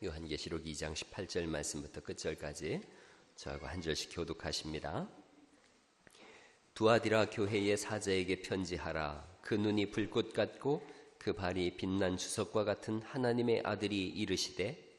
요한계시록 2장 18절 말씀부터 끝절까지 저하고 한 절씩 교독하십니다. 두아디라 교회의 사자에게 편지하라. 그 눈이 불꽃 같고 그 발이 빛난 주석과 같은 하나님의 아들이 이르시되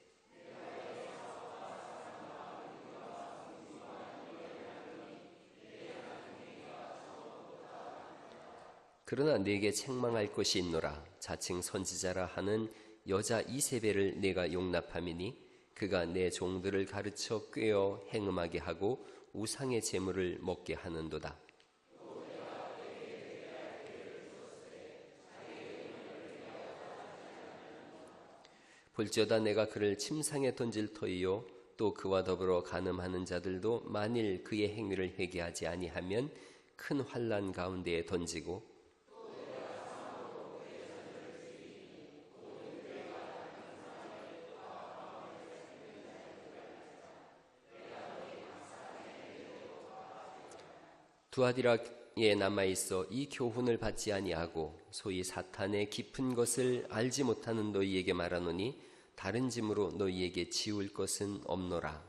그러나 네게 책망할 것이 있노라. 자칭 선지자라 하는 여자 이세벨을 내가 용납함이니 그가 내 종들을 가르쳐 꾀어 행음하게 하고 우상의 제물을 먹게 하는도다. 볼지어다 내가 그를 침상에 던질 터이요 또 그와 더불어 간음하는 자들도 만일 그의 행위를 회개하지 아니하면 큰 환난 가운데에 던지고 두아디라에 남아있어 이 교훈을 받지 아니하고 소위 사탄의 깊은 것을 알지 못하는 너희에게 말하노니 다른 짐으로 너희에게 지울 것은 없노라.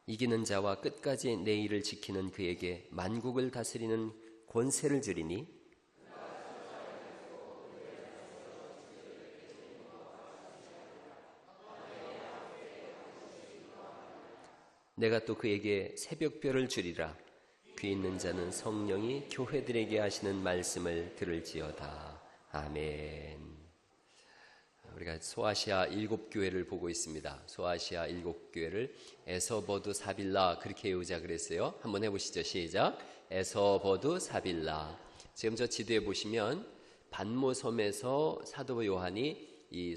이기는 자와 끝까지 내 일을 지키는 그에게 만국을 다스리는 권세를 주리니 내가 또 그에게 새벽별을 주리라. 귀 있는 자는 성령이 교회들에게 하시는 말씀을 들을지어다. 아멘. 우리가 소아시아 7교회를 보고 있습니다. 소아시아 7교회를 에서버두 사빌라 그렇게 외우자 그랬어요. 한번 해보시죠. 시작. 에서버두 사빌라. 지금 저 지도에 보시면 반모섬에서 사도 요한이 이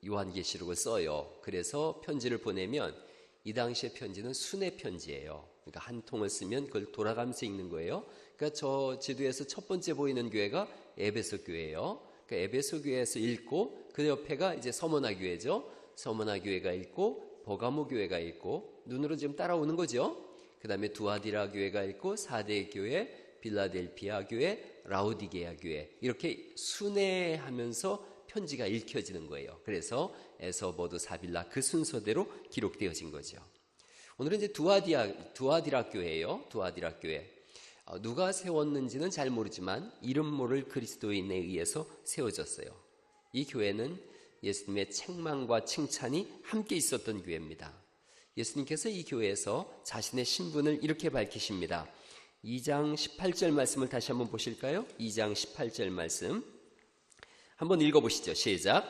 요한계시록을 써요. 그래서 편지를 보내면 이 당시의 편지는 순회 편지예요. 그러니까 한 통을 쓰면 그걸 돌아가면서 읽는 거예요. 그러니까 저 지도에서 첫 번째 보이는 교회가 에베소 교회예요. 그러니까 에베소 교회에서 읽고 그 옆에가 이제 서머나 교회죠. 서머나 교회가 있고 버가모 교회가 있고 눈으로 지금 따라오는 거죠. 그 다음에 두아디라 교회가 있고 사대 교회, 빌라델피아 교회, 라우디게아 교회 이렇게 순회하면서 편지가 읽혀지는 거예요. 그래서 에서버두 사빌라 그 순서대로 기록되어진 거죠. 오늘은 이제 두아디라 교회예요. 두아디라 교회. 누가 세웠는지는 잘 모르지만 이름 모를 그리스도인에 의해서 세워졌어요. 이 교회는 예수님의 책망과 칭찬이 함께 있었던 교회입니다. 예수님께서 이 교회에서 자신의 신분을 이렇게 밝히십니다. 2장 18절 말씀을 다시 한번 보실까요? 2장 18절 말씀 한번 읽어보시죠. 시작.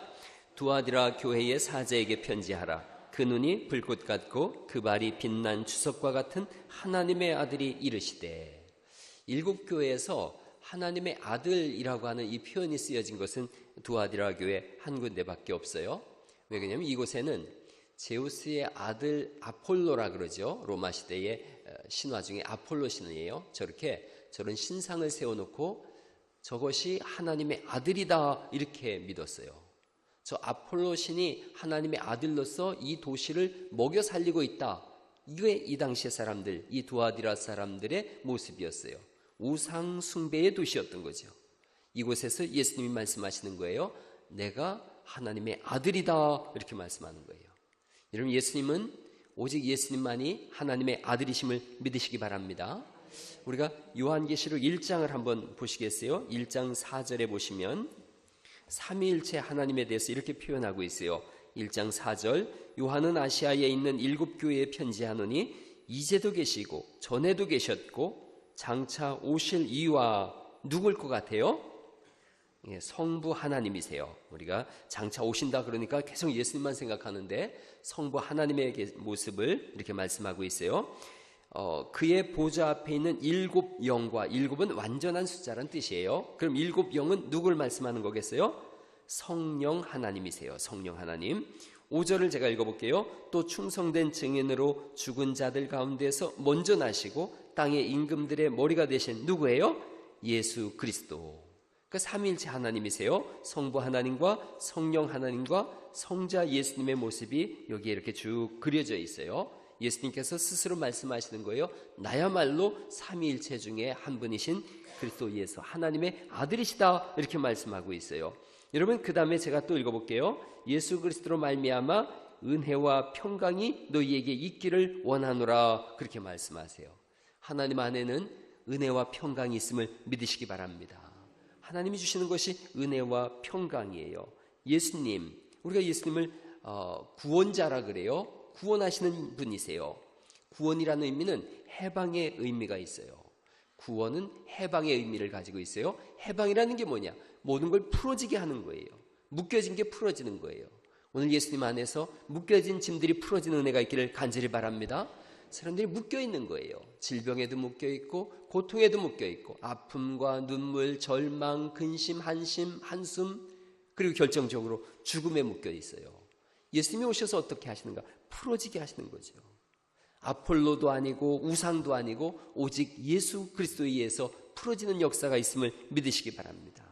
두아디라 교회의 사자에게 편지하라. 그 눈이 불꽃 같고 그 발이 빛난 주석과 같은 하나님의 아들이 이르시되. 7교회에서 하나님의 아들이라고 하는 이 표현이 쓰여진 것은 두아디라 교회 한 군데밖에 없어요. 왜 그러냐면 이곳에는 제우스의 아들 아폴로라 그러죠. 로마 시대의 신화 중에 아폴로 신이에요. 저런 신상을 세워놓고 저것이 하나님의 아들이다 이렇게 믿었어요. 저 아폴로 신이 하나님의 아들로서 이 도시를 먹여 살리고 있다. 이게 이 당시의 사람들, 이 두아디라 사람들의 모습이었어요. 우상 숭배의 도시였던 거죠. 이곳에서 예수님이 말씀하시는 거예요. 내가 하나님의 아들이다 이렇게 말씀하는 거예요. 여러분 예수님은 오직 예수님만이 하나님의 아들이심을 믿으시기 바랍니다. 우리가 요한계시록 1장을 한번 보시겠어요? 1장 4절에 보시면 삼위일체 하나님에 대해서 이렇게 표현하고 있어요. 1장 4절 요한은 아시아에 있는 7교회에 편지하노니 이제도 계시고 전에도 계셨고 장차 오실 이와 누굴 것 같아요? 성부 하나님이세요. 우리가 장차 오신다 그러니까 계속 예수님만 생각하는데 성부 하나님의 모습을 이렇게 말씀하고 있어요. 그의 보좌 앞에 있는 7영과 7은 완전한 숫자란 뜻이에요. 그럼 7영은 누굴 말씀하는 거겠어요? 성령 하나님이세요. 성령 하나님. 5절을 제가 읽어볼게요. 또 충성된 증인으로 죽은 자들 가운데서 먼저 나시고 땅의 임금들의 머리가 되신 누구예요? 예수 그리스도. 그러니까 삼위일체 하나님이세요. 성부 하나님과 성령 하나님과 성자 예수님의 모습이 여기에 이렇게 쭉 그려져 있어요. 예수님께서 스스로 말씀하시는 거예요. 나야말로 삼위일체 중에 한 분이신 그리스도 예수 하나님의 아들이시다 이렇게 말씀하고 있어요. 여러분 그 다음에 제가 또 읽어볼게요. 예수 그리스도로 말미암아 은혜와 평강이 너희에게 있기를 원하노라 그렇게 말씀하세요. 하나님 안에는 은혜와 평강이 있음을 믿으시기 바랍니다. 하나님이 주시는 것이 은혜와 평강이에요. 예수님, 우리가 예수님을 구원자라 그래요. 구원하시는 분이세요. 구원이라는 의미는 해방의 의미가 있어요. 구원은 해방의 의미를 가지고 있어요. 해방이라는 게 뭐냐? 모든 걸 풀어지게 하는 거예요. 묶여진 게 풀어지는 거예요. 오늘 예수님 안에서 묶여진 짐들이 풀어지는 은혜가 있기를 간절히 바랍니다. 사람들이 묶여있는 거예요. 질병에도 묶여있고 고통에도 묶여있고 아픔과 눈물, 절망, 근심, 한심, 한숨 그리고 결정적으로 죽음에 묶여있어요. 예수님이 오셔서 어떻게 하시는가? 풀어지게 하시는 거죠. 아폴로도 아니고 우상도 아니고 오직 예수 그리스도에 의해서 풀어지는 역사가 있음을 믿으시기 바랍니다.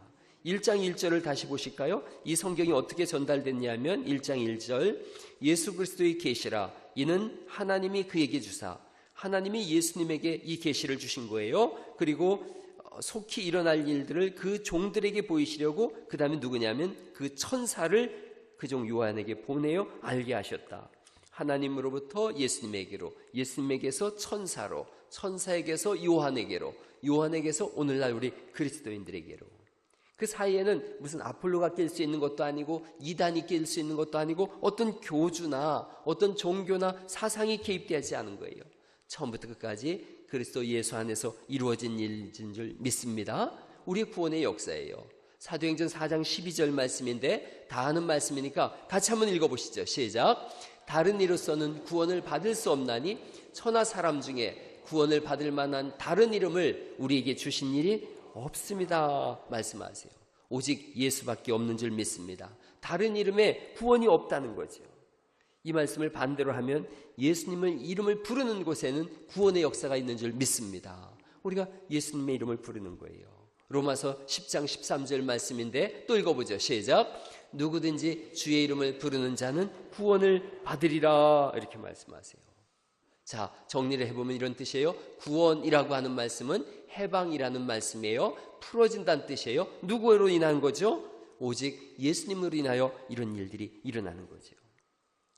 1장 1절을 다시 보실까요? 이 성경이 어떻게 전달됐냐면 1장 1절 예수 그리스도의 계시라 이는 하나님이 그에게 주사 하나님이 예수님에게 이 계시를 주신 거예요. 그리고 속히 일어날 일들을 그 종들에게 보이시려고 그 다음에 누구냐면 그 천사를 그 종 요한에게 보내어 알게 하셨다. 하나님으로부터 예수님에게로 예수님에게서 천사로 천사에게서 요한에게로 요한에게서 오늘날 우리 그리스도인들에게로 그 사이에는 무슨 아폴로가 낄 수 있는 것도 아니고 이단이 낄 수 있는 것도 아니고 어떤 교주나 어떤 종교나 사상이 개입되지 않은 거예요. 처음부터 끝까지 그리스도 예수 안에서 이루어진 일인 줄 믿습니다. 우리의 구원의 역사예요. 사도행전 4장 12절 말씀인데 다 아는 말씀이니까 같이 한번 읽어보시죠. 시작. 다른 이로서는 구원을 받을 수 없나니 천하 사람 중에 구원을 받을 만한 다른 이름을 우리에게 주신 일이 없습니다 말씀하세요. 오직 예수밖에 없는 줄 믿습니다. 다른 이름에 구원이 없다는 거죠. 이 말씀을 반대로 하면 예수님을 이름을 부르는 곳에는 구원의 역사가 있는 줄 믿습니다. 우리가 예수님의 이름을 부르는 거예요. 로마서 10장 13절 말씀인데 또 읽어보죠. 시작. 누구든지 주의 이름을 부르는 자는 구원을 받으리라 이렇게 말씀하세요. 자, 정리를 해보면 이런 뜻이에요. 구원이라고 하는 말씀은 해방이라는 말씀이에요. 풀어진다는 뜻이에요. 누구로 인한 거죠? 오직 예수님으로 인하여 이런 일들이 일어나는 거죠.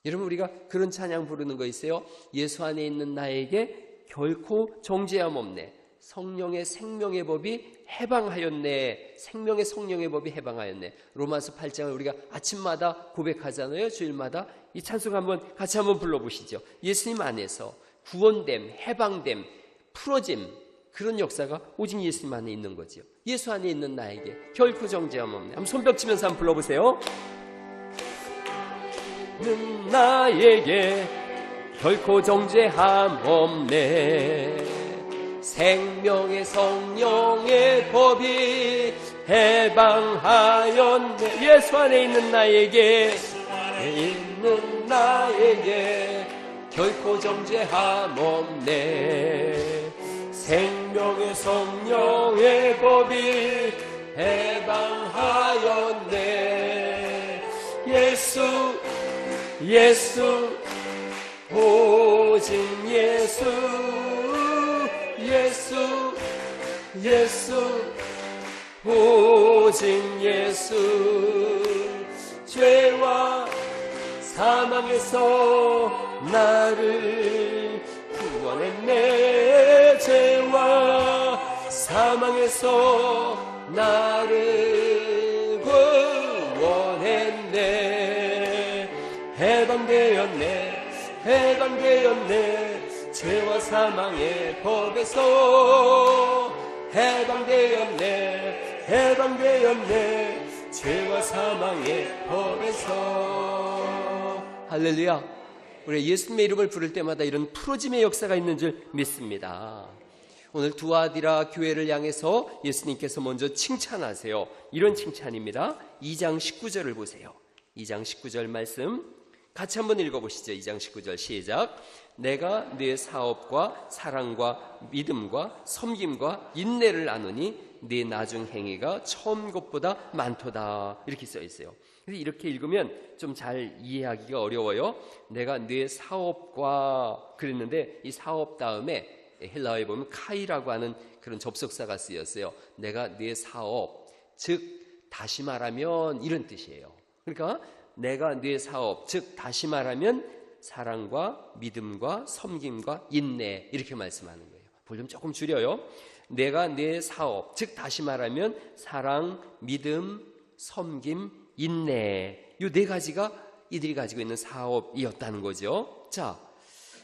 여러분 우리가 그런 찬양 부르는 거 있어요. 예수 안에 있는 나에게 결코 정죄함 없네. 성령의 생명의 법이 해방하였네. 생명의 성령의 법이 해방하였네. 로마서 8장을 우리가 아침마다 고백하잖아요. 주일마다 이 찬송 한번 같이 한번 불러보시죠. 예수님 안에서 구원됨, 해방됨, 풀어짐 그런 역사가 오직 예수님 안에 있는 거죠. 예수 안에 있는 나에게 결코 정죄함 없네. 한번 손뼉 치면서 한번 불러보세요. 나에게 결코 정죄함 없네. 생명의 성령의 법이 해방하였네. 예수 안에 있는 나에게 결코 정죄함 없네. 생명의 성령의 법이 해방하였네. 예수 오직 예수 오직 예수 죄와 사망에서 나를 구원했네. 죄와 사망에서 나를 구원했네. 해방되었네. 죄와 사망의 법에서 해방되었네. 죄와 사망의 법에서. 할렐루야. 우리 예수님의 이름을 부를 때마다 이런 풀어짐의 역사가 있는 줄 믿습니다. 오늘 두아디라 교회를 향해서 예수님께서 먼저 칭찬하세요. 이런 칭찬입니다. 2장 19절을 보세요. 2장 19절 말씀 같이 한번 읽어보시죠. 2장 19절 시작. 내가 네 사업과 사랑과 믿음과 섬김과 인내를 아노니 네 나중 행위가 처음 것보다 많도다. 이렇게 써 있어요. 그래서 이렇게 읽으면 좀 잘 이해하기가 어려워요. 내가 네 사업과 그랬는데 이 사업 다음에 헬라어에 보면 카이라고 하는 그런 접속사가 쓰였어요. 내가 네 사업, 즉 다시 말하면 이런 뜻이에요. 그러니까 내가 네 사업, 즉 다시 말하면 사랑과 믿음과 섬김과 인내, 이렇게 말씀하는 거예요. 볼륨 조금 줄여요. 내가 네 사업, 즉 다시 말하면 사랑, 믿음, 섬김, 인내, 이 네 가지가 이들이 가지고 있는 사업이었다는 거죠. 자,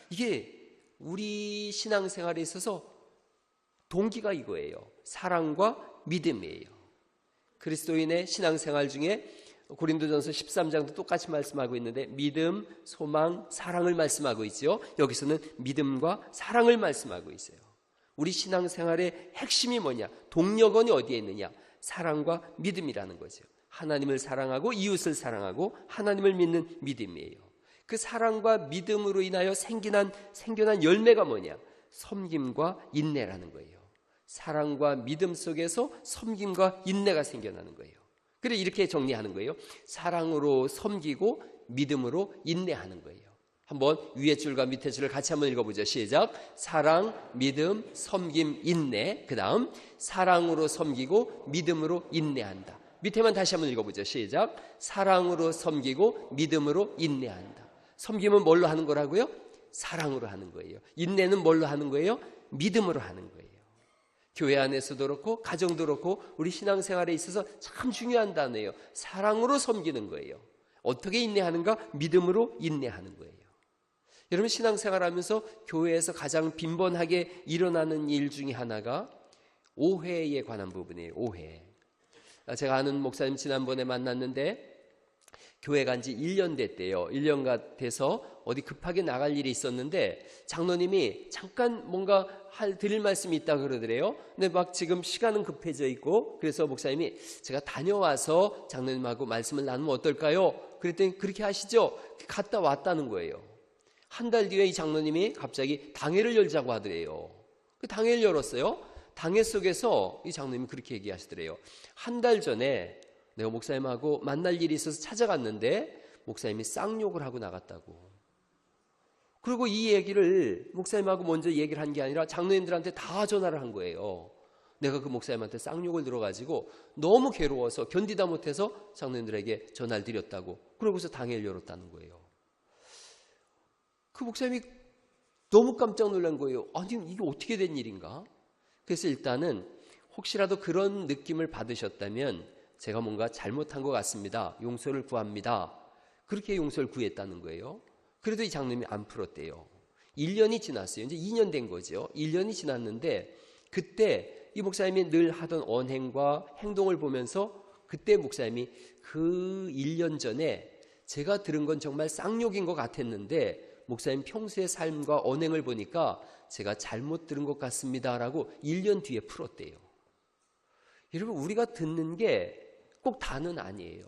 이게 우리 신앙생활에 있어서 동기가 이거예요. 사랑과 믿음이에요. 그리스도인의 신앙생활 중에 고린도전서 13장도 똑같이 말씀하고 있는데 믿음, 소망, 사랑을 말씀하고 있죠. 여기서는 믿음과 사랑을 말씀하고 있어요. 우리 신앙생활의 핵심이 뭐냐? 동력원이 어디에 있느냐? 사랑과 믿음이라는 거죠. 하나님을 사랑하고 이웃을 사랑하고 하나님을 믿는 믿음이에요. 그 사랑과 믿음으로 인하여 생겨난 열매가 뭐냐? 섬김과 인내라는 거예요. 사랑과 믿음 속에서 섬김과 인내가 생겨나는 거예요. 그래 이렇게 정리하는 거예요. 사랑으로 섬기고 믿음으로 인내하는 거예요. 한번 위에 줄과 밑에 줄을 같이 한번 읽어보죠. 시작. 사랑, 믿음, 섬김, 인내. 그 다음 사랑으로 섬기고 믿음으로 인내한다. 밑에만 다시 한번 읽어보죠. 시작. 사랑으로 섬기고 믿음으로 인내한다. 섬김은 뭘로 하는 거라고요? 사랑으로 하는 거예요. 인내는 뭘로 하는 거예요? 믿음으로 하는 거예요. 교회 안에서도 그렇고 가정도 그렇고 우리 신앙생활에 있어서 참 중요한 단어예요. 사랑으로 섬기는 거예요. 어떻게 인내하는가? 믿음으로 인내하는 거예요. 여러분 신앙생활하면서 교회에서 가장 빈번하게 일어나는 일 중에 하나가 오해에 관한 부분이에요. 오해. 제가 아는 목사님 지난번에 만났는데 교회 간 지 1년 됐대요. 1년 돼서 어디 급하게 나갈 일이 있었는데 장로님이 잠깐 뭔가 드릴 말씀이 있다 그러더래요. 근데 막 지금 시간은 급해져 있고 그래서 목사님이 제가 다녀와서 장로님하고 말씀을 나누면 어떨까요? 그랬더니 그렇게 하시죠. 갔다 왔다는 거예요. 한 달 뒤에 이 장로님이 갑자기 당회를 열자고 하더래요. 그 당회를 열었어요. 당회 속에서 이 장로님이 그렇게 얘기하시더래요. 한 달 전에 내가 목사님하고 만날 일이 있어서 찾아갔는데 목사님이 쌍욕을 하고 나갔다고. 그리고 이 얘기를 목사님하고 먼저 얘기를 한 게 아니라 장로님들한테 다 전화를 한 거예요. 내가 그 목사님한테 쌍욕을 들어가지고 너무 괴로워서 견디다 못해서 장로님들에게 전화를 드렸다고. 그러고서 당회를 열었다는 거예요. 그 목사님이 너무 깜짝 놀란 거예요. 아니 이게 어떻게 된 일인가? 그래서 일단은 혹시라도 그런 느낌을 받으셨다면 제가 뭔가 잘못한 것 같습니다. 용서를 구합니다. 그렇게 용서를 구했다는 거예요. 그래도 이 장로님이 안 풀었대요. 1년이 지났어요. 이제 2년 된 거죠. 1년이 지났는데 그때 이 목사님이 늘 하던 언행과 행동을 보면서 그때 목사님이 그 1년 전에 제가 들은 건 정말 쌍욕인 것 같았는데 목사님 평소의 삶과 언행을 보니까 제가 잘못 들은 것 같습니다라고 1년 뒤에 풀었대요. 여러분 우리가 듣는 게 꼭 다는 아니에요.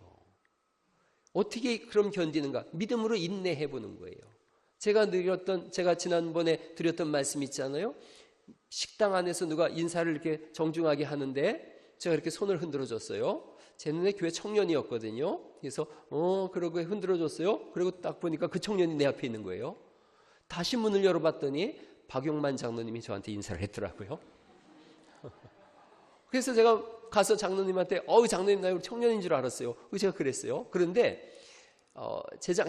어떻게 그럼 견디는가? 믿음으로 인내해 보는 거예요. 제가 지난번에 드렸던 말씀 있잖아요. 식당 안에서 누가 인사를 이렇게 정중하게 하는데 제가 이렇게 손을 흔들어 줬어요. 제 눈에 교회 청년이었거든요. 그래서 그러고 흔들어 줬어요. 그리고 딱 보니까 그 청년이 내 앞에 있는 거예요. 다시 문을 열어봤더니 박용만 장로님이 저한테 인사를 했더라고요. 그래서 제가 가서 장로님한테 장로님 나 청년인 줄 알았어요. 제가 그랬어요. 그런데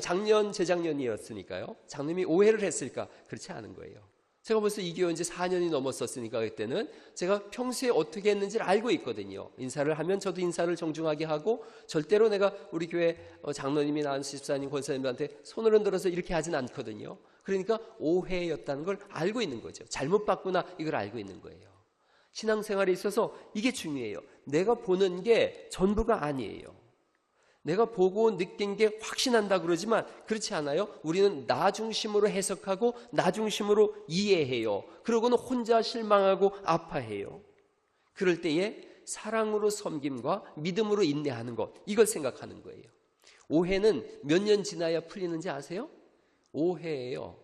작년 재작년이었으니까요. 장로님이 오해를 했을까? 그렇지 않은 거예요. 제가 벌써 이 교회 이제 4년이 넘었었으니까 그때는 제가 평소에 어떻게 했는지를 알고 있거든요. 인사를 하면 저도 인사를 정중하게 하고 절대로 내가 우리 교회 장로님이나 집사님, 권사님들한테 손을 흔들어서 이렇게 하진 않거든요. 그러니까 오해였다는 걸 알고 있는 거죠. 잘못 봤구나 이걸 알고 있는 거예요. 신앙생활에 있어서 이게 중요해요. 내가 보는 게 전부가 아니에요. 내가 보고 느낀 게 확신한다 그러지만 그렇지 않아요. 우리는 나 중심으로 해석하고 나 중심으로 이해해요. 그러고는 혼자 실망하고 아파해요. 그럴 때에 사랑으로 섬김과 믿음으로 인내하는 것, 이걸 생각하는 거예요. 오해는 몇 년 지나야 풀리는지 아세요? 오해예요.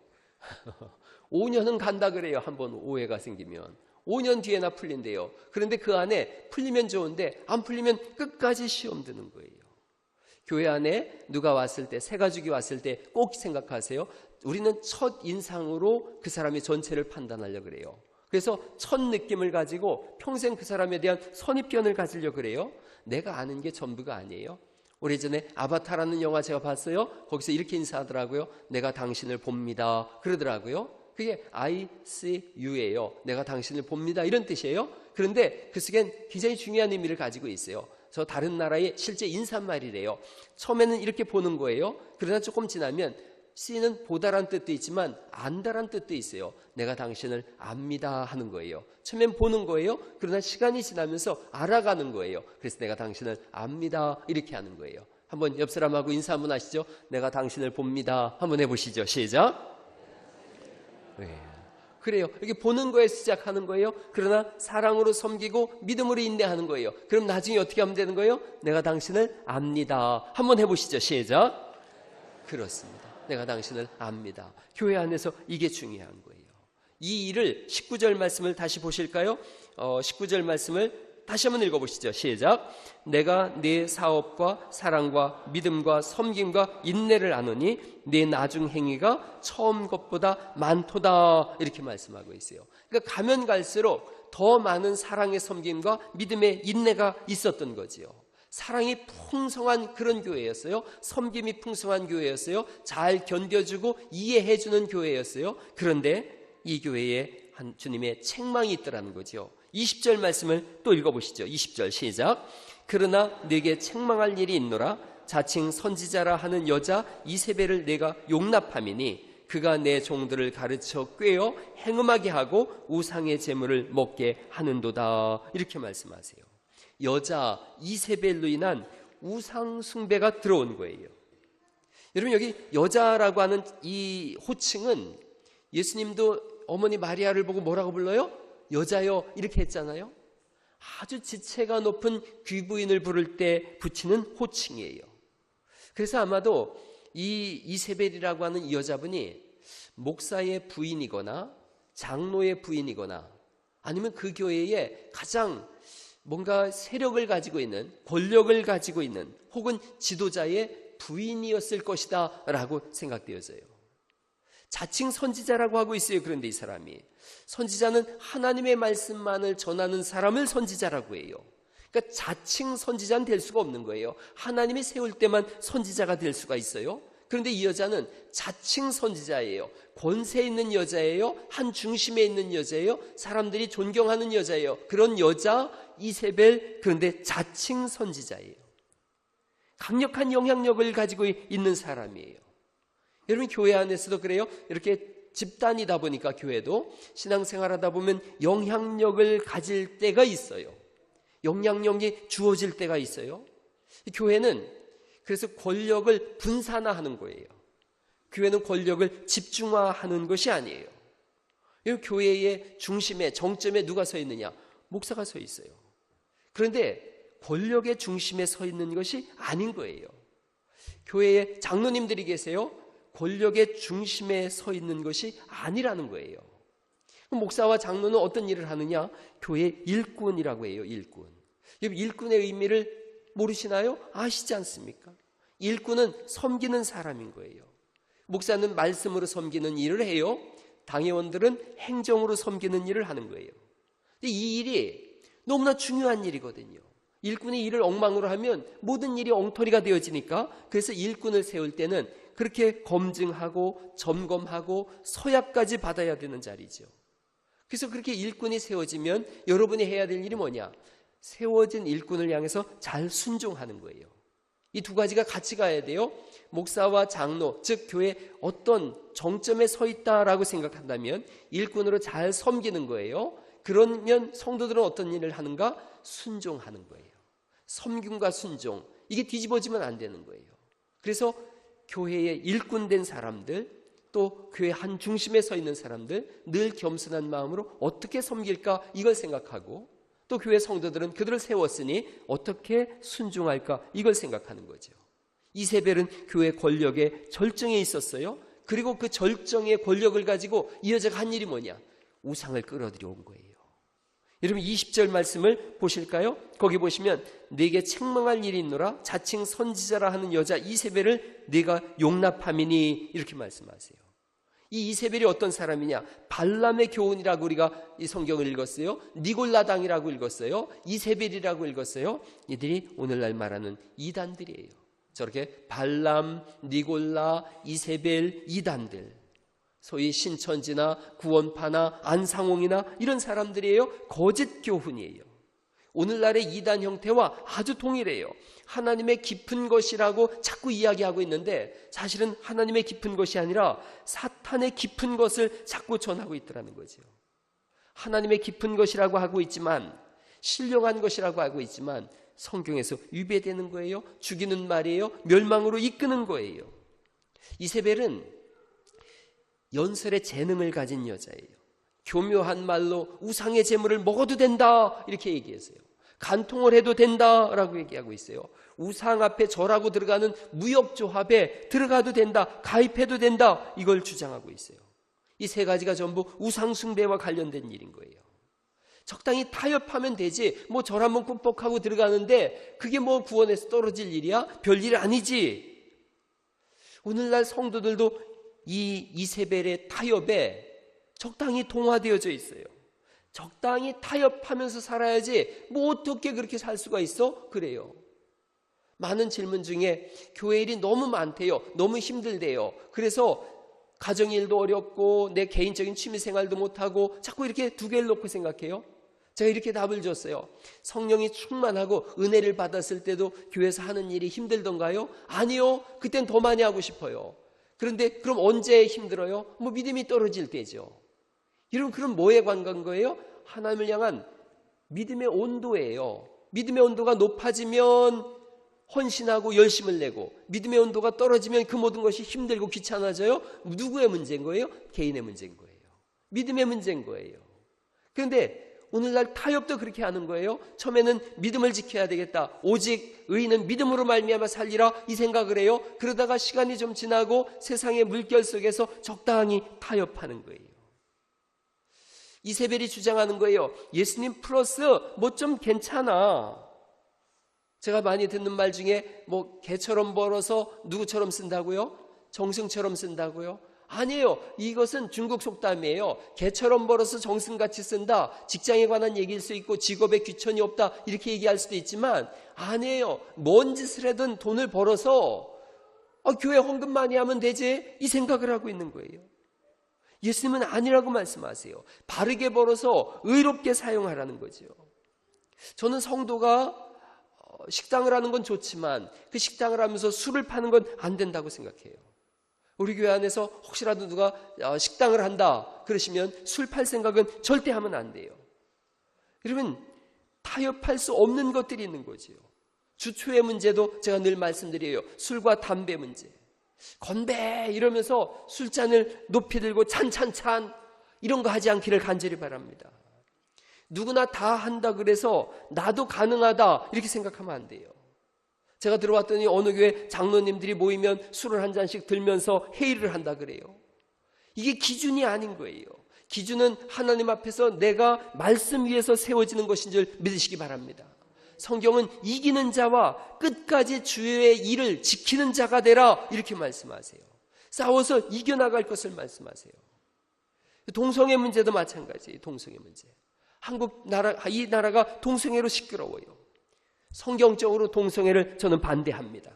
5년은 간다 그래요. 한번 오해가 생기면 5년 뒤에나 풀린대요. 그런데 그 안에 풀리면 좋은데 안 풀리면 끝까지 시험 드는 거예요. 교회 안에 누가 왔을 때, 새 가족이 왔을 때 꼭 생각하세요. 우리는 첫 인상으로 그 사람의 전체를 판단하려고 그래요. 그래서 첫 느낌을 가지고 평생 그 사람에 대한 선입견을 가지려고 그래요. 내가 아는 게 전부가 아니에요. 오래전에 아바타라는 영화 제가 봤어요. 거기서 이렇게 인사하더라고요. 내가 당신을 봅니다. 그러더라고요. 그게 I see you예요. 내가 당신을 봅니다. 이런 뜻이에요. 그런데 그 속엔 굉장히 중요한 의미를 가지고 있어요. 저 다른 나라의 실제 인사말이래요. 처음에는 이렇게 보는 거예요. 그러나 조금 지나면 C는 보다란 뜻도 있지만 안다란 뜻도 있어요. 내가 당신을 압니다 하는 거예요. 처음엔 보는 거예요. 그러나 시간이 지나면서 알아가는 거예요. 그래서 내가 당신을 압니다 이렇게 하는 거예요. 한번 옆 사람하고 인사 한번 하시죠. 내가 당신을 봅니다. 한번 해보시죠. 시작. 네. 그래요. 이렇게 보는 거에 시작하는 거예요. 그러나 사랑으로 섬기고 믿음으로 인내하는 거예요. 그럼 나중에 어떻게 하면 되는 거예요? 내가 당신을 압니다. 한번 해보시죠. 시작. 그렇습니다. 내가 당신을 압니다. 교회 안에서 이게 중요한 거예요. 이 일을 19절 말씀을 다시 보실까요? 19절 말씀을 다시 한번 읽어보시죠. 시작. 내가 네 사업과 사랑과 믿음과 섬김과 인내를 아노니 네 나중 행위가 처음 것보다 많도다 이렇게 말씀하고 있어요. 그러니까 가면 갈수록 더 많은 사랑의 섬김과 믿음의 인내가 있었던 거지요. 사랑이 풍성한 그런 교회였어요. 섬김이 풍성한 교회였어요. 잘 견뎌주고 이해해주는 교회였어요. 그런데 이 교회에 한 주님의 책망이 있더라는 거죠. 20절 말씀을 또 읽어보시죠. 20절 시작. 그러나 네게 책망할 일이 있노라. 자칭 선지자라 하는 여자 이세벨을 내가 용납함이니 그가 내 종들을 가르쳐 꿰어 행음하게 하고 우상의 제물을 먹게 하는도다. 이렇게 말씀하세요. 여자 이세벨로 인한 우상 숭배가 들어온 거예요. 여러분 여기 여자라고 하는 이 호칭은 예수님도 어머니 마리아를 보고 뭐라고 불러요? 여자요 이렇게 했잖아요. 아주 지체가 높은 귀부인을 부를 때 붙이는 호칭이에요. 그래서 아마도 이 이세벨이라고 하는 이 여자분이 목사의 부인이거나 장로의 부인이거나 아니면 그 교회에 가장 뭔가 세력을 가지고 있는 권력을 가지고 있는 혹은 지도자의 부인이었을 것이다 라고 생각되어져요. 자칭 선지자라고 하고 있어요. 그런데 이 사람이 선지자는 하나님의 말씀만을 전하는 사람을 선지자라고 해요. 그러니까 자칭 선지자는 될 수가 없는 거예요. 하나님이 세울 때만 선지자가 될 수가 있어요. 그런데 이 여자는 자칭 선지자예요. 권세 있는 여자예요. 한 중심에 있는 여자예요. 사람들이 존경하는 여자예요. 그런 여자 이세벨, 그런데 자칭 선지자예요. 강력한 영향력을 가지고 있는 사람이에요. 여러분 교회 안에서도 그래요. 이렇게 집단이다 보니까 교회도 신앙생활하다 보면 영향력을 가질 때가 있어요. 영향력이 주어질 때가 있어요. 교회는 그래서 권력을 분산화하는 거예요. 교회는 권력을 집중화하는 것이 아니에요. 교회의 중심에 정점에 누가 서 있느냐? 목사가 서 있어요. 그런데 권력의 중심에 서 있는 것이 아닌 거예요. 교회에 장로님들이 계세요. 권력의 중심에 서 있는 것이 아니라는 거예요. 목사와 장로는 어떤 일을 하느냐? 교회 일꾼이라고 해요. 일꾼. 일꾼의 의미를 모르시나요? 아시지 않습니까? 일꾼은 섬기는 사람인 거예요. 목사는 말씀으로 섬기는 일을 해요. 당회원들은 행정으로 섬기는 일을 하는 거예요. 이 일이 너무나 중요한 일이거든요. 일꾼이 일을 엉망으로 하면 모든 일이 엉터리가 되어지니까 그래서 일꾼을 세울 때는 그렇게 검증하고 점검하고 서약까지 받아야 되는 자리죠. 그래서 그렇게 일꾼이 세워지면 여러분이 해야 될 일이 뭐냐? 세워진 일꾼을 향해서 잘 순종하는 거예요. 이 두 가지가 같이 가야 돼요. 목사와 장로, 즉 교회 어떤 정점에 서 있다라고 생각한다면 일꾼으로 잘 섬기는 거예요. 그러면 성도들은 어떤 일을 하는가? 순종하는 거예요. 섬김과 순종, 이게 뒤집어지면 안 되는 거예요. 그래서 교회의 일꾼된 사람들, 또 교회 한 중심에 서 있는 사람들, 늘 겸손한 마음으로 어떻게 섬길까 이걸 생각하고, 또 교회 성도들은 그들을 세웠으니 어떻게 순종할까 이걸 생각하는 거죠. 이세벨은 교회 권력의 절정에 있었어요. 그리고 그 절정의 권력을 가지고 이 여자가 한 일이 뭐냐? 우상을 끌어들여 온 거예요. 여러분 20절 말씀을 보실까요? 거기 보시면 네게 책망할 일이 있노라 자칭 선지자라 하는 여자 이세벨을 네가 용납함이니 이렇게 말씀하세요. 이 이세벨이 어떤 사람이냐? 발람의 교훈이라고 우리가 이 성경을 읽었어요. 니골라당이라고 읽었어요. 이세벨이라고 읽었어요. 이들이 오늘날 말하는 이단들이에요. 저렇게 발람, 니골라, 이세벨, 이단들, 소위 신천지나 구원파나 안상홍이나 이런 사람들이에요. 거짓 교훈이에요. 오늘날의 이단 형태와 아주 동일해요. 하나님의 깊은 것이라고 자꾸 이야기하고 있는데 사실은 하나님의 깊은 것이 아니라 사탄의 깊은 것을 자꾸 전하고 있더라는 거죠. 하나님의 깊은 것이라고 하고 있지만, 신령한 것이라고 하고 있지만 성경에서 위배되는 거예요. 죽이는 말이에요. 멸망으로 이끄는 거예요. 이세벨은 연설의 재능을 가진 여자예요. 교묘한 말로 우상의 재물을 먹어도 된다 이렇게 얘기했어요. 간통을 해도 된다라고 얘기하고 있어요. 우상 앞에 절하고 들어가는 무역조합에 들어가도 된다, 가입해도 된다, 이걸 주장하고 있어요. 이 세 가지가 전부 우상 숭배와 관련된 일인 거예요. 적당히 타협하면 되지, 뭐 절 한번 꿈뻑하고 들어가는데 그게 뭐 구원에서 떨어질 일이야? 별일 아니지. 오늘날 성도들도 이 이세벨의 타협에 적당히 동화되어져 있어요. 적당히 타협하면서 살아야지 뭐 어떻게 그렇게 살 수가 있어? 그래요. 많은 질문 중에 교회 일이 너무 많대요. 너무 힘들대요. 그래서 가정일도 어렵고 내 개인적인 취미생활도 못하고 자꾸 이렇게 두 개를 놓고 생각해요. 제가 이렇게 답을 줬어요. 성령이 충만하고 은혜를 받았을 때도 교회에서 하는 일이 힘들던가요? 아니요. 그땐 더 많이 하고 싶어요. 그런데 그럼 언제 힘들어요? 뭐 믿음이 떨어질 때죠. 여러분, 그럼 뭐에 관한 거예요? 하나님을 향한 믿음의 온도예요. 믿음의 온도가 높아지면 헌신하고 열심을 내고, 믿음의 온도가 떨어지면 그 모든 것이 힘들고 귀찮아져요. 누구의 문제인 거예요? 개인의 문제인 거예요. 믿음의 문제인 거예요. 그런데 오늘날 타협도 그렇게 하는 거예요. 처음에는 믿음을 지켜야 되겠다. 오직 의인은 믿음으로 말미암아 살리라, 이 생각을 해요. 그러다가 시간이 좀 지나고 세상의 물결 속에서 적당히 타협하는 거예요. 이세벨이 주장하는 거예요. 예수님 플러스 뭐 좀 괜찮아. 제가 많이 듣는 말 중에 뭐 개처럼 벌어서 누구처럼 쓴다고요? 정승처럼 쓴다고요? 아니에요. 이것은 중국 속담이에요. 개처럼 벌어서 정승같이 쓴다. 직장에 관한 얘기일 수 있고 직업에 귀천이 없다 이렇게 얘기할 수도 있지만 아니에요. 뭔 짓을 하든 돈을 벌어서 교회 헌금 많이 하면 되지, 이 생각을 하고 있는 거예요. 예수님은 아니라고 말씀하세요. 바르게 벌어서 의롭게 사용하라는 거죠. 저는 성도가 식당을 하는 건 좋지만 그 식당을 하면서 술을 파는 건 안 된다고 생각해요. 우리 교회 안에서 혹시라도 누가 식당을 한다 그러시면 술 팔 생각은 절대 하면 안 돼요. 여러분, 타협할 수 없는 것들이 있는 거지요. 주초의 문제도 제가 늘 말씀드려요. 술과 담배 문제. 건배 이러면서 술잔을 높이 들고 찬찬찬 이런 거 하지 않기를 간절히 바랍니다. 누구나 다 한다 그래서 나도 가능하다 이렇게 생각하면 안 돼요. 제가 들어왔더니 어느 교회 장로님들이 모이면 술을 한 잔씩 들면서 회의를 한다 그래요. 이게 기준이 아닌 거예요. 기준은 하나님 앞에서 내가 말씀 위에서 세워지는 것인 줄 믿으시기 바랍니다. 성경은 이기는 자와 끝까지 주의 일을 지키는 자가 되라 이렇게 말씀하세요. 싸워서 이겨나갈 것을 말씀하세요. 동성애 문제도 마찬가지예요. 동성애 문제. 한국 나라, 이 나라가 동성애로 시끄러워요. 성경적으로 동성애를 저는 반대합니다.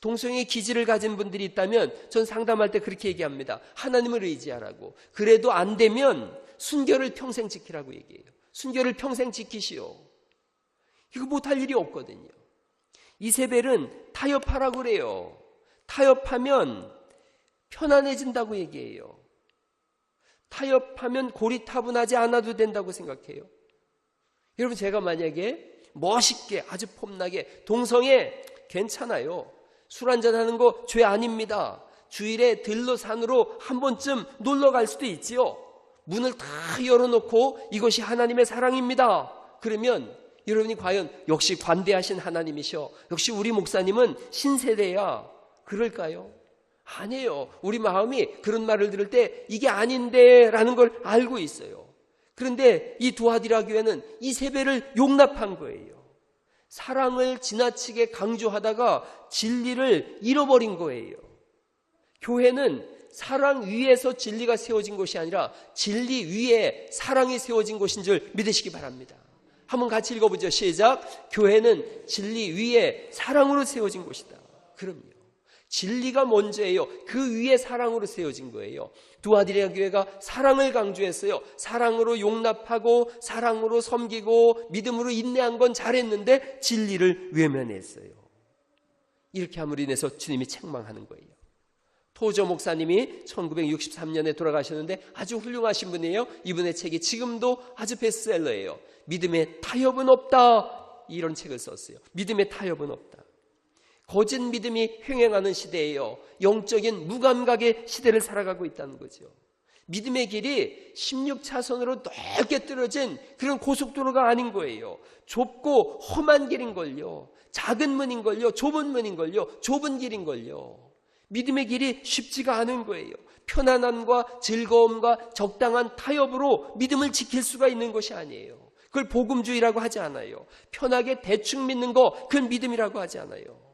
동성애 기질을 가진 분들이 있다면 전 상담할 때 그렇게 얘기합니다. 하나님을 의지하라고. 그래도 안 되면 순결을 평생 지키라고 얘기해요. 순결을 평생 지키시오. 이거 못할 일이 없거든요. 이세벨은 타협하라고 그래요. 타협하면 편안해진다고 얘기해요. 타협하면 고리타분하지 않아도 된다고 생각해요. 여러분, 제가 만약에 멋있게 아주 폼나게 동성애 괜찮아요. 술 한잔 하는 거 죄 아닙니다. 주일에 들러산으로 한 번쯤 놀러 갈 수도 있지요. 문을 다 열어놓고 이것이 하나님의 사랑입니다. 그러면 여러분이 과연 역시 관대하신 하나님이셔, 역시 우리 목사님은 신세대야, 그럴까요? 아니에요. 우리 마음이 그런 말을 들을 때 이게 아닌데 라는 걸 알고 있어요. 그런데 이 두아디라 교회는 이세벨을 용납한 거예요. 사랑을 지나치게 강조하다가 진리를 잃어버린 거예요. 교회는 사랑 위에서 진리가 세워진 것이 아니라 진리 위에 사랑이 세워진 것인 줄 믿으시기 바랍니다. 한번 같이 읽어보죠. 시작. 교회는 진리 위에 사랑으로 세워진 것이다. 그럼요. 진리가 먼저예요. 그 위에 사랑으로 세워진 거예요. 두아디라 교회가 사랑을 강조했어요. 사랑으로 용납하고 사랑으로 섬기고 믿음으로 인내한 건 잘했는데 진리를 외면했어요. 이렇게 함으로 인해서 주님이 책망하는 거예요. 토저 목사님이 1963년에 돌아가셨는데 아주 훌륭하신 분이에요. 이분의 책이 지금도 아주 베스트셀러예요. 믿음의 타협은 없다, 이런 책을 썼어요. 믿음의 타협은 없다. 거짓 믿음이 횡행하는 시대예요. 영적인 무감각의 시대를 살아가고 있다는 거죠. 믿음의 길이 16차선으로 넓게 뚫어진 그런 고속도로가 아닌 거예요. 좁고 험한 길인걸요. 작은 문인걸요. 좁은 문인걸요. 좁은 길인걸요. 믿음의 길이 쉽지가 않은 거예요. 편안함과 즐거움과 적당한 타협으로 믿음을 지킬 수가 있는 것이 아니에요. 그걸 복음주의라고 하지 않아요. 편하게 대충 믿는 거, 그건 믿음이라고 하지 않아요.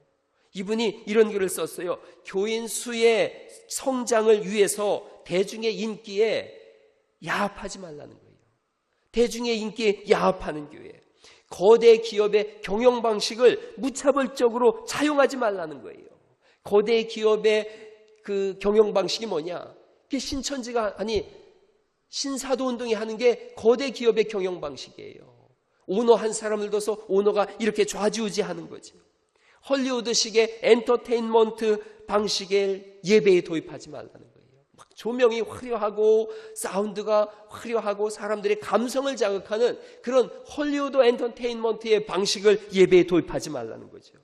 이분이 이런 글을 썼어요. 교인 수의 성장을 위해서 대중의 인기에 야합하지 말라는 거예요. 대중의 인기에 야합하는 교회. 거대 기업의 경영 방식을 무차별적으로 차용하지 말라는 거예요. 거대 기업의 그 경영 방식이 뭐냐? 그게 신천지가 아니 신사도운동이 하는 게 거대 기업의 경영 방식이에요. 오너 한 사람을 둬서 오너가 이렇게 좌지우지하는 거죠. 헐리우드식의 엔터테인먼트 방식의 예배에 도입하지 말라는 거예요. 막 조명이 화려하고 사운드가 화려하고 사람들의 감성을 자극하는 그런 헐리우드 엔터테인먼트의 방식을 예배에 도입하지 말라는 거죠.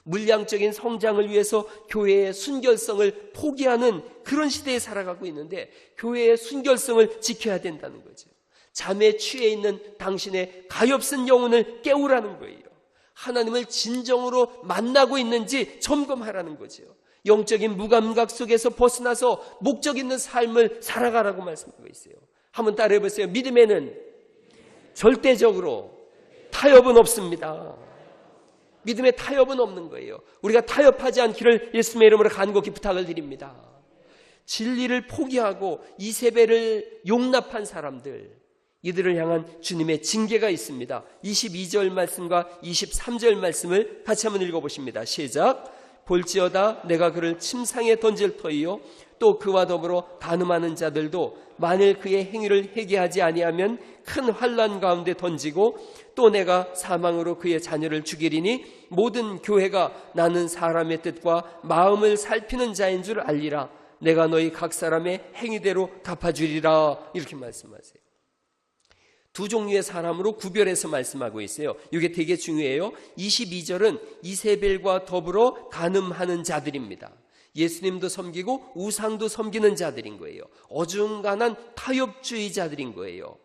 물량적인 성장을 위해서 교회의 순결성을 포기하는 그런 시대에 살아가고 있는데 교회의 순결성을 지켜야 된다는 거죠. 잠에 취해 있는 당신의 가엾은 영혼을 깨우라는 거예요. 하나님을 진정으로 만나고 있는지 점검하라는 거죠. 영적인 무감각 속에서 벗어나서 목적 있는 삶을 살아가라고 말씀하고 있어요. 한번 따라해 보세요. 믿음에는 절대적으로 타협은 없습니다. 믿음의 타협은 없는 거예요. 우리가 타협하지 않기를 예수님의 이름으로 간곡히 부탁을 드립니다. 진리를 포기하고 이세벨을 용납한 사람들, 이들을 향한 주님의 징계가 있습니다. 22절 말씀과 23절 말씀을 같이 한번 읽어보십니다. 시작. 볼지어다 내가 그를 침상에 던질 터이요 또 그와 더불어 간음하는 자들도 만일 그의 행위를 회개하지 아니하면 큰 환난 가운데 던지고 또 내가 사망으로 그의 자녀를 죽이리니 모든 교회가 나는 사람의 뜻과 마음을 살피는 자인 줄 알리라. 내가 너희 각 사람의 행위대로 갚아주리라. 이렇게 말씀하세요. 두 종류의 사람으로 구별해서 말씀하고 있어요. 이게 되게 중요해요. 22절은 이세벨과 더불어 간음하는 자들입니다. 예수님도 섬기고 우상도 섬기는 자들인 거예요. 어중간한 타협주의자들인 거예요.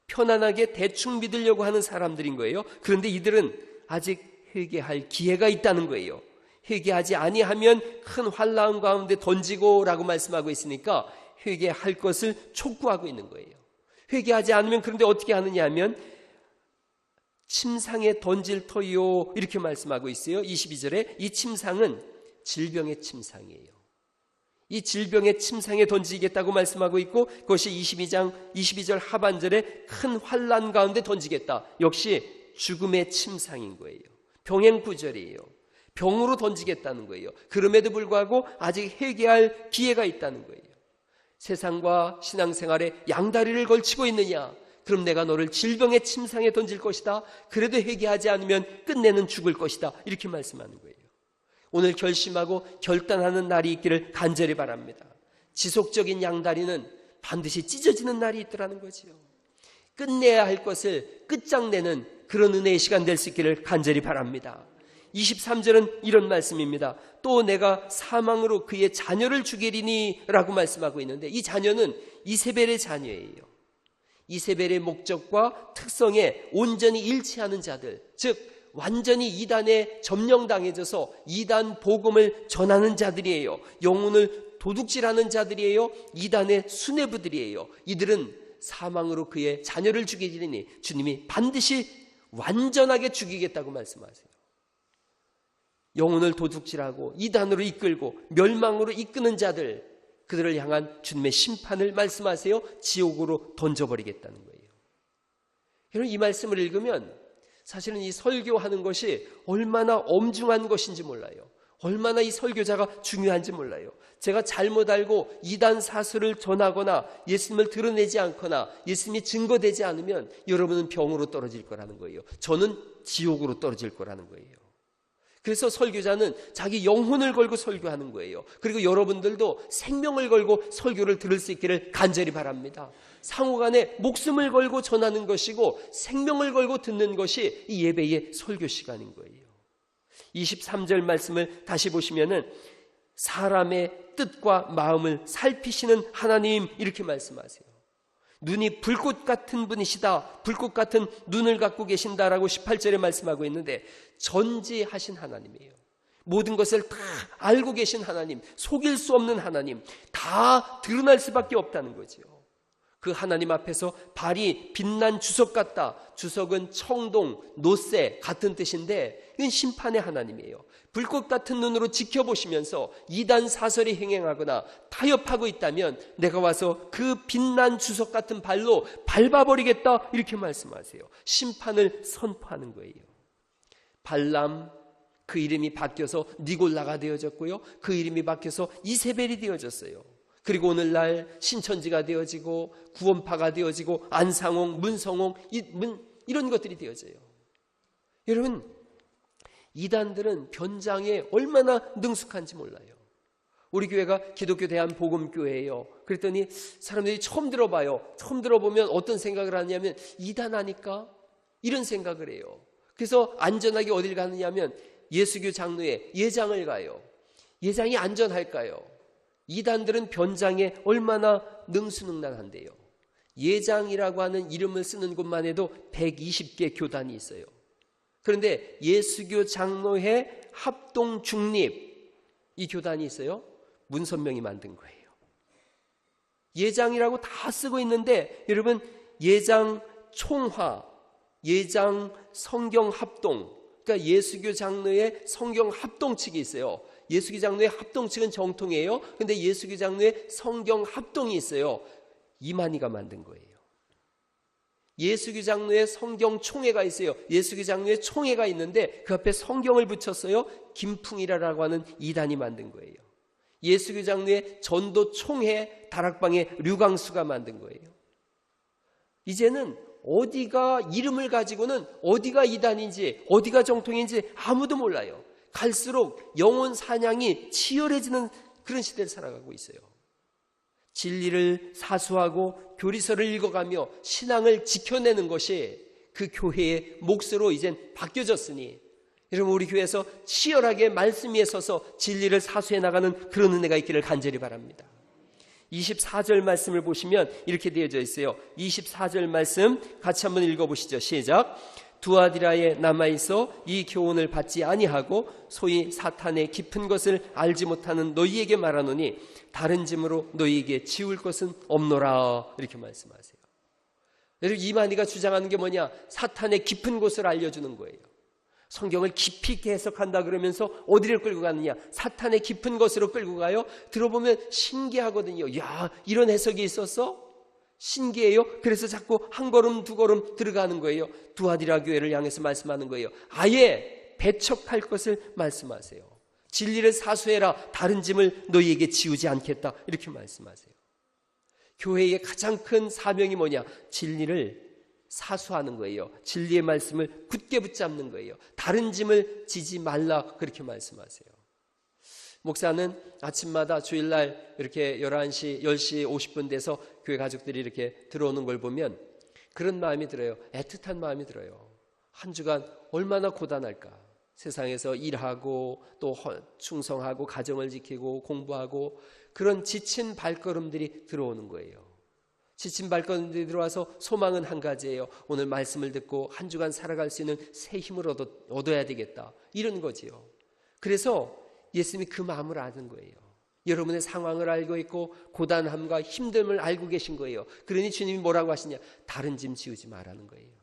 편안하게 대충 믿으려고 하는 사람들인 거예요. 그런데 이들은 아직 회개할 기회가 있다는 거예요. 회개하지 아니하면 큰 환난 가운데 던지고 라고 말씀하고 있으니까 회개할 것을 촉구하고 있는 거예요. 회개하지 않으면 그런데 어떻게 하느냐 하면 침상에 던질 터이요 이렇게 말씀하고 있어요. 22절에 이 침상은 질병의 침상이에요. 이 질병의 침상에 던지겠다고 말씀하고 있고 그것이 22절 하반절에 큰 환난 가운데 던지겠다. 역시 죽음의 침상인 거예요. 병행구절이에요. 병으로 던지겠다는 거예요. 그럼에도 불구하고 아직 회개할 기회가 있다는 거예요. 세상과 신앙생활에 양다리를 걸치고 있느냐? 그럼 내가 너를 질병의 침상에 던질 것이다. 그래도 회개하지 않으면 끝내는 죽을 것이다. 이렇게 말씀하는 거예요. 오늘 결심하고 결단하는 날이 있기를 간절히 바랍니다. 지속적인 양다리는 반드시 찢어지는 날이 있더라는 거지요. 끝내야 할 것을 끝장내는 그런 은혜의 시간 될 수 있기를 간절히 바랍니다. 23절은 이런 말씀입니다. 또 내가 사망으로 그의 자녀를 죽이리니 라고 말씀하고 있는데 이 자녀는 이세벨의 자녀예요. 이세벨의 목적과 특성에 온전히 일치하는 자들, 즉 완전히 이단에 점령당해져서 이단 복음을 전하는 자들이에요. 영혼을 도둑질하는 자들이에요. 이단의 수뇌부들이에요. 이들은 사망으로 그의 자녀를 죽이리니 주님이 반드시 완전하게 죽이겠다고 말씀하세요. 영혼을 도둑질하고 이단으로 이끌고 멸망으로 이끄는 자들, 그들을 향한 주님의 심판을 말씀하세요. 지옥으로 던져버리겠다는 거예요. 여러분, 이 말씀을 읽으면 사실은 이 설교하는 것이 얼마나 엄중한 것인지 몰라요. 얼마나 이 설교자가 중요한지 몰라요. 제가 잘못 알고 이단 사설을 전하거나 예수님을 드러내지 않거나 예수님이 증거되지 않으면 여러분은 병으로 떨어질 거라는 거예요. 저는 지옥으로 떨어질 거라는 거예요. 그래서 설교자는 자기 영혼을 걸고 설교하는 거예요. 그리고 여러분들도 생명을 걸고 설교를 들을 수 있기를 간절히 바랍니다. 상호간에 목숨을 걸고 전하는 것이고 생명을 걸고 듣는 것이 이 예배의 설교 시간인 거예요. 23절 말씀을 다시 보시면은 사람의 뜻과 마음을 살피시는 하나님, 이렇게 말씀하세요. 눈이 불꽃 같은 분이시다, 불꽃 같은 눈을 갖고 계신다라고 18절에 말씀하고 있는데, 전지하신 하나님이에요. 모든 것을 다 알고 계신 하나님, 속일 수 없는 하나님, 다 드러날 수밖에 없다는 거죠. 그 하나님 앞에서 발이 빛난 주석 같다. 주석은 청동, 노새 같은 뜻인데 이건 심판의 하나님이에요. 불꽃 같은 눈으로 지켜보시면서 이단 사설이 행행하거나 타협하고 있다면 내가 와서 그 빛난 주석 같은 발로 밟아버리겠다, 이렇게 말씀하세요. 심판을 선포하는 거예요. 발람, 그 이름이 바뀌어서 니골라가 되어졌고요, 그 이름이 바뀌어서 이세벨이 되어졌어요. 그리고 오늘날 신천지가 되어지고 구원파가 되어지고 안상홍, 문성홍, 이런 것들이 되어져요. 여러분, 이단들은 변장에 얼마나 능숙한지 몰라요. 우리 교회가 기독교 대한복음교회예요. 그랬더니 사람들이 처음 들어봐요. 처음 들어보면 어떤 생각을 하냐면 이단 아닐까? 이런 생각을 해요. 그래서 안전하게 어딜 가느냐면 예수교 장로회 예장을 가요. 예장이 안전할까요? 이단들은 변장에 얼마나 능수능란한데요. 예장이라고 하는 이름을 쓰는 곳만 해도 120개 교단이 있어요. 그런데 예수교 장로회 합동 중립, 이 교단이 있어요. 문선명이 만든 거예요. 예장이라고 다 쓰고 있는데 여러분, 예장 총화, 예장 성경 합동, 그러니까 예수교 장로회 성경 합동 측이 있어요. 예수교 장로회 합동 측은 정통이에요. 그런데 예수교 장로회 성경 합동이 있어요. 이만희가 만든 거예요. 예수교 장로회 성경 총회가 있어요. 예수교 장로회 총회가 있는데 그 앞에 성경을 붙였어요. 김풍이라고 하는 이단이 만든 거예요. 예수교 장로회 전도 총회 다락방의 류광수가 만든 거예요. 이제는 어디가 이름을 가지고는 어디가 이단인지 어디가 정통인지 아무도 몰라요. 갈수록 영혼 사냥이 치열해지는 그런 시대를 살아가고 있어요. 진리를 사수하고 교리서를 읽어가며 신앙을 지켜내는 것이 그 교회의 몫으로 이젠 바뀌어졌으니 여러분, 우리 교회에서 치열하게 말씀 위에 서서 진리를 사수해 나가는 그런 은혜가 있기를 간절히 바랍니다. 24절 말씀을 보시면 이렇게 되어져 있어요. 24절 말씀 같이 한번 읽어보시죠. 시작. 두아디라에 남아있어 이 교훈을 받지 아니하고 소위 사탄의 깊은 것을 알지 못하는 너희에게 말하노니 다른 짐으로 너희에게 지울 것은 없노라, 이렇게 말씀하세요. 여러분, 이만희가 주장하는 게 뭐냐? 사탄의 깊은 곳을 알려주는 거예요. 성경을 깊이 있게 해석한다 그러면서 어디를 끌고 가느냐? 사탄의 깊은 곳으로 끌고 가요. 들어보면 신기하거든요. 야, 이런 해석이 있었어? 신기해요. 그래서 자꾸 한 걸음 두 걸음 들어가는 거예요. 두아디라 교회를 향해서 말씀하는 거예요. 아예 배척할 것을 말씀하세요. 진리를 사수해라, 다른 짐을 너희에게 지우지 않겠다, 이렇게 말씀하세요. 교회의 가장 큰 사명이 뭐냐? 진리를 사수하는 거예요. 진리의 말씀을 굳게 붙잡는 거예요. 다른 짐을 지지 말라, 그렇게 말씀하세요. 목사는 아침마다 주일날 이렇게 11시, 10시 50분 돼서 교회 가족들이 이렇게 들어오는 걸 보면 그런 마음이 들어요. 애틋한 마음이 들어요. 한 주간 얼마나 고단할까. 세상에서 일하고 또 충성하고 가정을 지키고 공부하고 그런 지친 발걸음들이 들어오는 거예요. 지친 발걸음들이 들어와서 소망은 한 가지예요. 오늘 말씀을 듣고 한 주간 살아갈 수 있는 새 힘을 얻어야 되겠다, 이런 거지요. 그래서 예수님이 그 마음을 아는 거예요. 여러분의 상황을 알고 있고 고단함과 힘듦을 알고 계신 거예요. 그러니 주님이 뭐라고 하시냐? 다른 짐 지우지 말라는 거예요.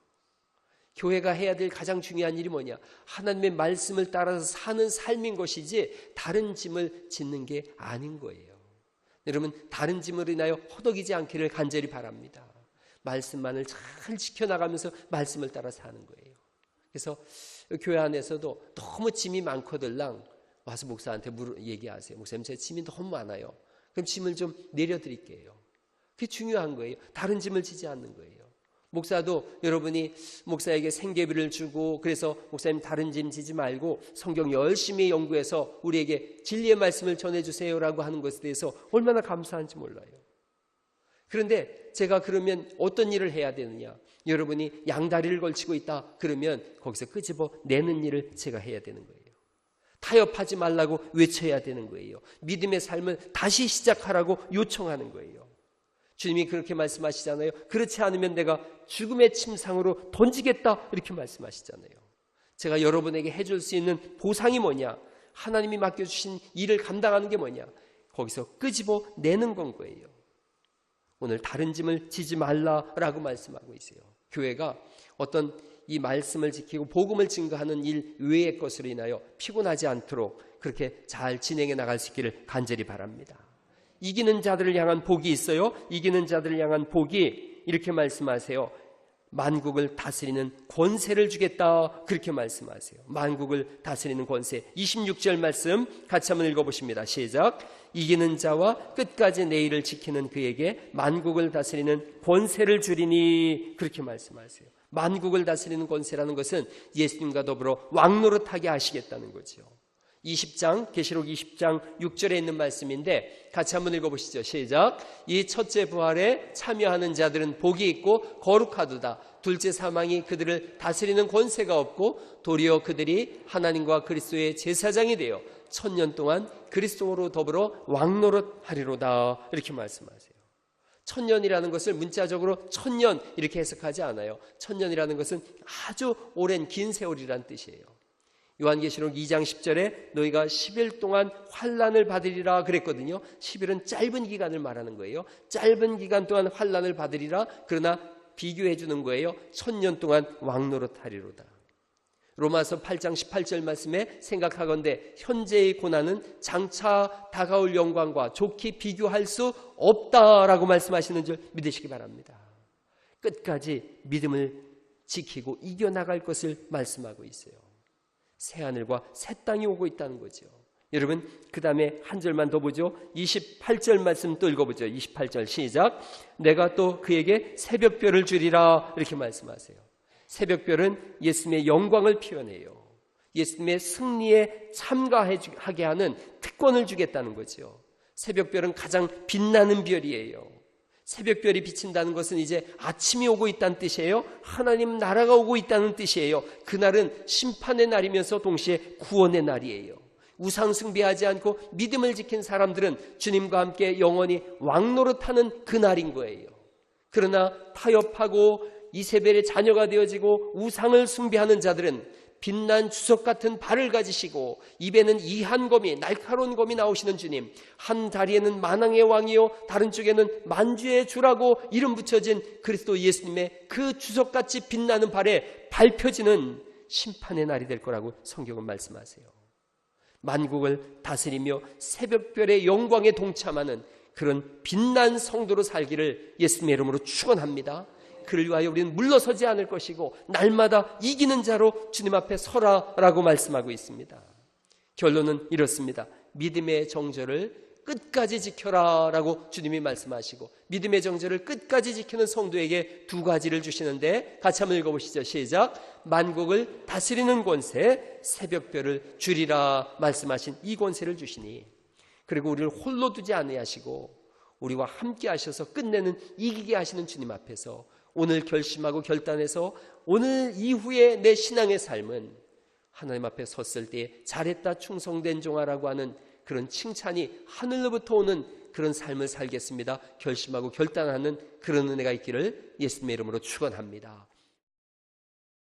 교회가 해야 될 가장 중요한 일이 뭐냐? 하나님의 말씀을 따라서 사는 삶인 것이지 다른 짐을 짓는 게 아닌 거예요. 여러분, 다른 짐으로 인하여 허덕이지 않기를 간절히 바랍니다. 말씀만을 잘 지켜나가면서 말씀을 따라 사는 거예요. 그래서 교회 안에서도 너무 짐이 많거들랑 와서 목사한테 얘기하세요. 목사님, 제 짐이 너무 많아요. 그럼 짐을 좀 내려드릴게요. 그게 중요한 거예요. 다른 짐을 지지 않는 거예요. 목사도 여러분이 목사에게 생계비를 주고 그래서 목사님 다른 짐 지지 말고 성경 열심히 연구해서 우리에게 진리의 말씀을 전해주세요라고 하는 것에 대해서 얼마나 감사한지 몰라요. 그런데 제가 그러면 어떤 일을 해야 되느냐? 여러분이 양다리를 걸치고 있다 그러면 거기서 끄집어 내는 일을 제가 해야 되는 거예요. 타협하지 말라고 외쳐야 되는 거예요. 믿음의 삶을 다시 시작하라고 요청하는 거예요. 주님이 그렇게 말씀하시잖아요. 그렇지 않으면 내가 죽음의 침상으로 던지겠다 이렇게 말씀하시잖아요. 제가 여러분에게 해줄 수 있는 보상이 뭐냐? 하나님이 맡겨주신 일을 감당하는 게 뭐냐? 거기서 끄집어 내는 건 거예요. 오늘 다른 짐을 지지 말라라고 말씀하고 있어요. 교회가 어떤 이 말씀을 지키고 복음을 증거하는 일 외의 것으로 인하여 피곤하지 않도록 그렇게 잘 진행해 나갈 수 있기를 간절히 바랍니다. 이기는 자들을 향한 복이 있어요. 이기는 자들을 향한 복이 이렇게 말씀하세요. 만국을 다스리는 권세를 주겠다 그렇게 말씀하세요. 만국을 다스리는 권세. 26절 말씀 같이 한번 읽어보십니다. 시작. 이기는 자와 끝까지 내 일을 지키는 그에게 만국을 다스리는 권세를 주리니 그렇게 말씀하세요. 만국을 다스리는 권세라는 것은 예수님과 더불어 왕노릇하게 하시겠다는 거죠. 20장 계시록 20장 6절에 있는 말씀인데 같이 한번 읽어보시죠. 시작. 이 첫째 부활에 참여하는 자들은 복이 있고 거룩하도다. 둘째 사망이 그들을 다스리는 권세가 없고 도리어 그들이 하나님과 그리스도의 제사장이 되어 1000년 동안 그리스도로 더불어 왕노릇하리로다 이렇게 말씀하세요. 1000년이라는 것을 문자적으로 1000년 이렇게 해석하지 않아요. 1000년이라는 것은 아주 오랜 긴 세월이란 뜻이에요. 요한계시록 2장 10절에 너희가 10일 동안 환난을 받으리라 그랬거든요. 10일은 짧은 기간을 말하는 거예요. 짧은 기간 동안 환난을 받으리라. 그러나 비교해 주는 거예요. 1000년 동안 왕노릇하리로다. 로마서 8장 18절 말씀에 생각하건대 현재의 고난은 장차 다가올 영광과 좋게 비교할 수 없다라고 말씀하시는 줄 믿으시기 바랍니다. 끝까지 믿음을 지키고 이겨나갈 것을 말씀하고 있어요. 새하늘과 새 땅이 오고 있다는 거죠. 여러분, 그 다음에 한 절만 더 보죠. 28절 말씀 또 읽어보죠. 28절 시작. 내가 또 그에게 새벽별을 주리라 이렇게 말씀하세요. 새벽별은 예수님의 영광을 표현해요. 예수님의 승리에 참가하게 하는 특권을 주겠다는 거죠. 새벽별은 가장 빛나는 별이에요. 새벽별이 비친다는 것은 이제 아침이 오고 있다는 뜻이에요. 하나님 나라가 오고 있다는 뜻이에요. 그날은 심판의 날이면서 동시에 구원의 날이에요. 우상 숭배하지 않고 믿음을 지킨 사람들은 주님과 함께 영원히 왕노릇하는 그날인 거예요. 그러나 타협하고 이세벨의 자녀가 되어지고 우상을 숭배하는 자들은 빛난 주석 같은 발을 가지시고 입에는 이한 검이 날카로운 검이 나오시는 주님, 한 다리에는 만왕의 왕이요 다른 쪽에는 만주의 주라고 이름 붙여진 그리스도 예수님의 그 주석같이 빛나는 발에 밟혀지는 심판의 날이 될 거라고 성경은 말씀하세요. 만국을 다스리며 새벽별의 영광에 동참하는 그런 빛난 성도로 살기를 예수님의 이름으로 축원합니다. 그를 위하여 우리는 물러서지 않을 것이고 날마다 이기는 자로 주님 앞에 서라라고 말씀하고 있습니다. 결론은 이렇습니다. 믿음의 정절을 끝까지 지켜라라고 주님이 말씀하시고 믿음의 정절을 끝까지 지키는 성도에게 두 가지를 주시는데 같이 한번 읽어보시죠. 시작. 만국을 다스리는 권세 새벽별을 주리라 말씀하신 이 권세를 주시니 그리고 우리를 홀로 두지 아니하시고 우리와 함께 하셔서 끝내는 이기게 하시는 주님 앞에서 오늘 결심하고 결단해서 오늘 이후에 내 신앙의 삶은 하나님 앞에 섰을 때 잘했다 충성된 종아라고 하는 그런 칭찬이 하늘로부터 오는 그런 삶을 살겠습니다. 결심하고 결단하는 그런 은혜가 있기를 예수님의 이름으로 축원합니다.